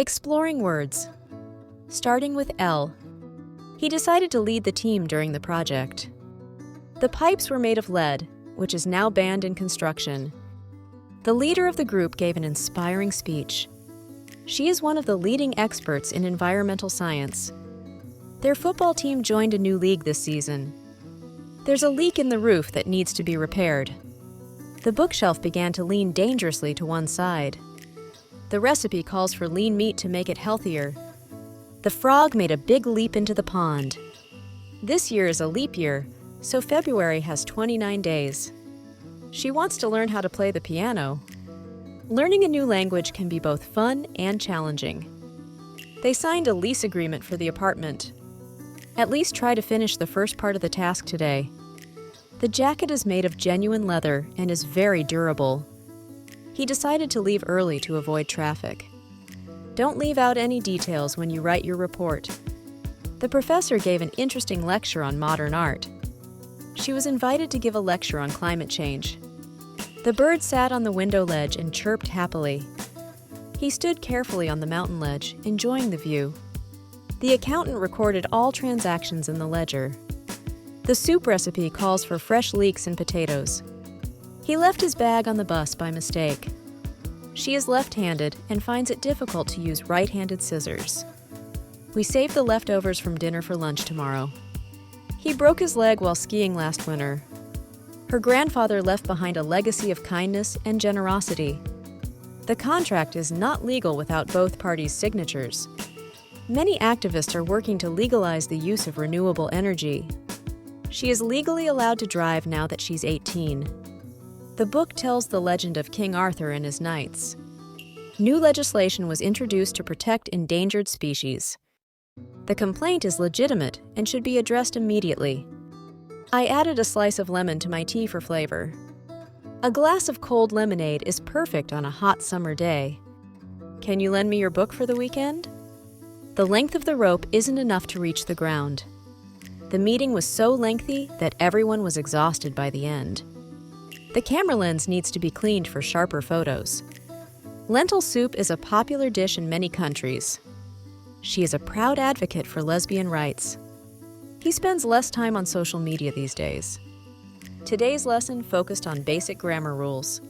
Exploring words. Starting with L. He decided to lead the team during the project. The pipes were made of lead, which is now banned in construction. The leader of the group gave an inspiring speech. She is one of the leading experts in environmental science. Their football team joined a new league this season. There's a leak in the roof that needs to be repaired. The bookshelf began to lean dangerously to one side. The recipe calls for lean meat to make it healthier. The frog made a big leap into the pond. This year is a leap year, so February has 29 days. She wants to learn how to play the piano. Learning a new language can be both fun and challenging. They signed a lease agreement for the apartment. At least try to finish the first part of the task today. The jacket is made of genuine leather and is very durable. He decided to leave early to avoid traffic. Don't leave out any details when you write your report. The professor gave an interesting lecture on modern art. She was invited to give a lecture on climate change. The bird sat on the window ledge and chirped happily. He stood carefully on the mountain ledge, enjoying the view. The accountant recorded all transactions in the ledger. The soup recipe calls for fresh leeks and potatoes. He left his bag on the bus by mistake. She is left-handed and finds it difficult to use right-handed scissors. We saved the leftovers from dinner for lunch tomorrow. He broke his leg while skiing last winter. Her grandfather left behind a legacy of kindness and generosity. The contract is not legal without both parties' signatures. Many activists are working to legalize the use of renewable energy. She is legally allowed to drive now that she's 18. The book tells the legend of King Arthur and his knights. New legislation was introduced to protect endangered species. The complaint is legitimate and should be addressed immediately. I added a slice of lemon to my tea for flavor. A glass of cold lemonade is perfect on a hot summer day. Can you lend me your book for the weekend? The length of the rope isn't enough to reach the ground. The meeting was so lengthy that everyone was exhausted by the end. The camera lens needs to be cleaned for sharper photos. Lentil soup is a popular dish in many countries. She is a proud advocate for lesbian rights. He spends less time on social media these days. Today's lesson focused on basic grammar rules.